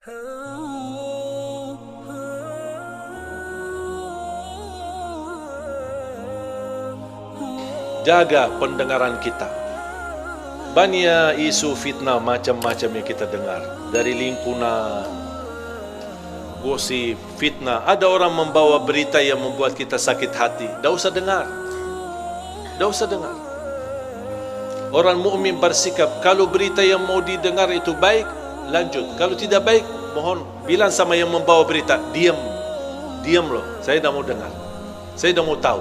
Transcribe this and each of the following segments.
Jaga pendengaran kita. Banyak isu fitnah macam-macam yang kita dengar. Dari lingkungan, gosip, fitnah. Ada orang membawa berita yang membuat kita sakit hati. Dah usah dengar. Dah usah dengar. Orang mukmin bersikap, kalau berita yang mau didengar itu baik, lanjut. Kalau tidak baik, mohon bilang sama yang membawa berita, diam. Diam loh, saya dah mau dengar. Saya dah mau tahu.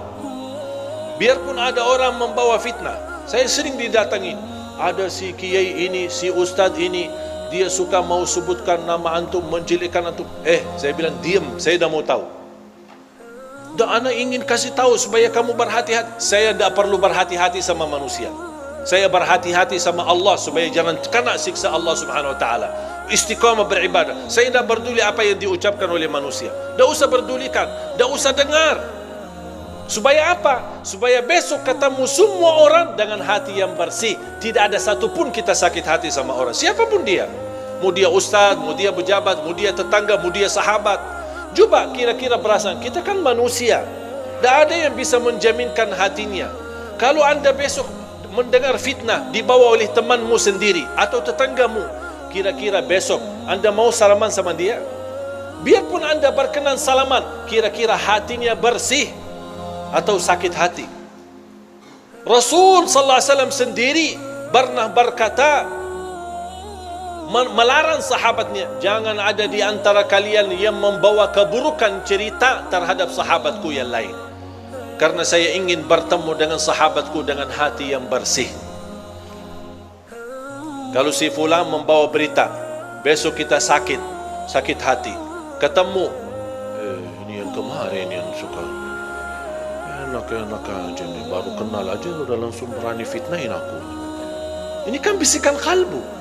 Biarpun ada orang membawa fitnah, saya sering didatangi. Ada si kiai ini, si ustaz ini, dia suka mau sebutkan nama antum, menjelekkan antum. Saya bilang diam, saya dah mau tahu. Dan anak ingin kasih tahu supaya kamu berhati-hati. Saya tidak perlu berhati-hati sama manusia. Saya berhati-hati sama Allah supaya jangan kena siksa Allah Subhanahu Wa Taala. Istiqamah beribadah. Saya tidak peduli apa yang diucapkan oleh manusia. Tidak usah pedulikan, tidak usah dengar. Supaya apa? Supaya besok ketemu semua orang dengan hati yang bersih. Tidak ada satupun kita sakit hati sama orang, siapapun dia. Mau dia ustaz, mau dia pejabat, mau dia tetangga, mau dia sahabat. Coba kira-kira perasaan, kita kan manusia. Tidak ada yang bisa menjaminkan hatinya. Kalau anda besok mendengar fitnah dibawa oleh temanmu sendiri atau tetanggamu, kira-kira besok anda mau salaman sama dia? Biarpun anda berkenan salaman, kira-kira hatinya bersih atau sakit hati? Rasul sallallahu alaihi wasallam sendiri pernah berkata, melarang sahabatnya, jangan ada di antara kalian yang membawa keburukan cerita terhadap sahabatku yang lain, karena saya ingin bertemu dengan sahabatku dengan hati yang bersih. Kalau si fulan membawa berita, besok kita sakit hati, ketemu ini yang kemarin yang suka enak-enak aja nih, baru kenal aja udah langsung berani fitnahin aku. Ini kan bisikan kalbu.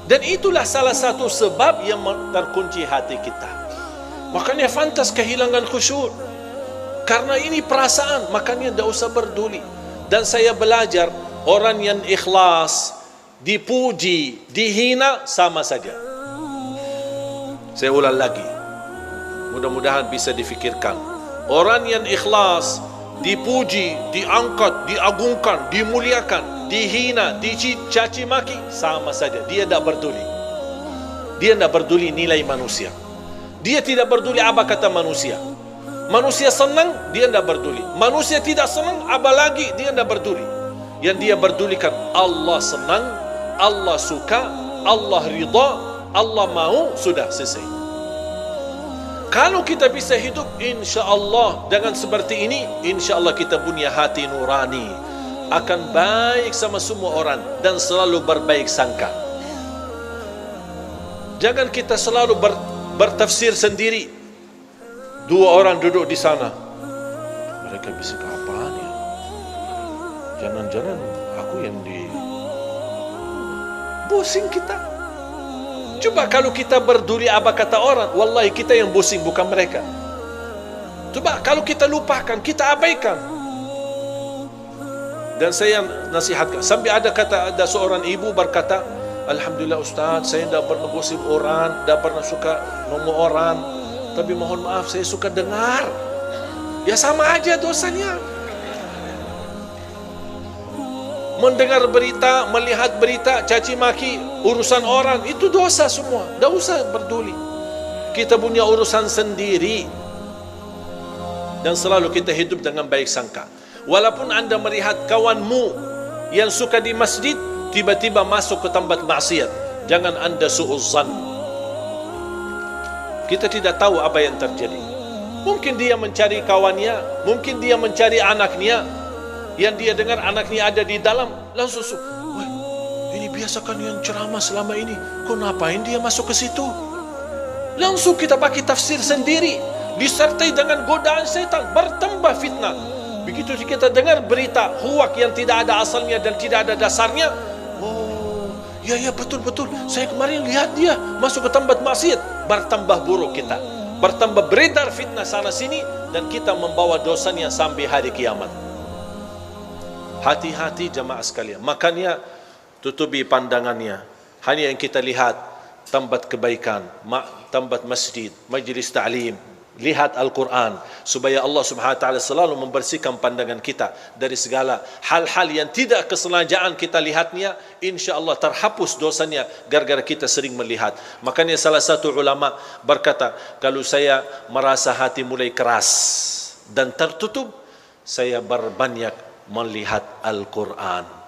Dan itulah salah satu sebab yang terkunci hati kita. Makanya fantas kehilangan khusyuk. Karena ini perasaan, makanya tidak usah peduli. Dan saya belajar, orang yang ikhlas dipuji, dihina sama saja. Saya ulang lagi, mudah-mudahan bisa difikirkan. Orang yang ikhlas dipuji, diangkat, diagungkan, dimuliakan, dihina, dicaci maki, sama saja. Dia tidak peduli. Dia tidak peduli nilai manusia. Dia tidak peduli apa kata manusia. Manusia senang, dia tidak peduli. Manusia tidak senang, apalagi dia tidak peduli. Yang dia pedulikan, Allah senang, Allah suka, Allah ridha, Allah mau, sudah selesai. Kalau kita bisa hidup insya Allah dengan seperti ini, insya Allah kita punya hati nurani, akan baik sama semua orang dan selalu berbaik sangka. Jangan kita selalu bertafsir sendiri. Dua orang duduk di sana, mereka bisik apaan ya? Jangan-jangan aku yang pusing kita. Coba kalau kita berduli apa kata orang, wallahi kita yang pusing, bukan mereka. Coba kalau kita lupakan, kita abaikan. Dan saya nasihatkan, sampai ada seorang ibu berkata, alhamdulillah Ustaz, saya tidak pernah gosip orang, tidak pernah suka ngomong orang, tapi mohon maaf saya suka dengar. Ya sama aja dosanya. Mendengar berita, melihat berita, caci maki, urusan orang, itu dosa semua. Tak usah peduli. Kita punya urusan sendiri. Dan selalu kita hidup dengan baik sangka. Walaupun anda melihat kawanmu yang suka di masjid, tiba-tiba masuk ke tempat maksiat, jangan anda su'uzzan. Kita tidak tahu apa yang terjadi. Mungkin dia mencari kawannya, mungkin dia mencari anaknya, yang dia dengar anaknya ada di dalam, langsung ini biasakan yang ceramah selama ini, kok ngapain dia masuk ke situ? Langsung kita pakai tafsir sendiri, disertai dengan godaan setan, bertambah fitnah. Begitu kita dengar berita huwak yang tidak ada asalnya dan tidak ada dasarnya, ya betul, saya kemarin lihat dia masuk ke tempat maksiat, bertambah buruk kita, bertambah beredar fitnah sana sini, dan kita membawa dosanya sampai hari kiamat. Hati-hati jamaah sekalian. Makanya tutupi pandangannya. Hanya yang kita lihat tambat kebaikan, tambat masjid, majlis ta'lim, lihat Al-Quran, supaya Allah Subhanahu wa taala selalu membersihkan pandangan kita dari segala hal-hal yang tidak kesengajaan kita lihatnya, insya-Allah terhapus dosanya gara-gara kita sering melihat. Makanya salah satu ulama berkata, kalau saya merasa hati mulai keras dan tertutup, saya berbanyak melihat Al-Quran.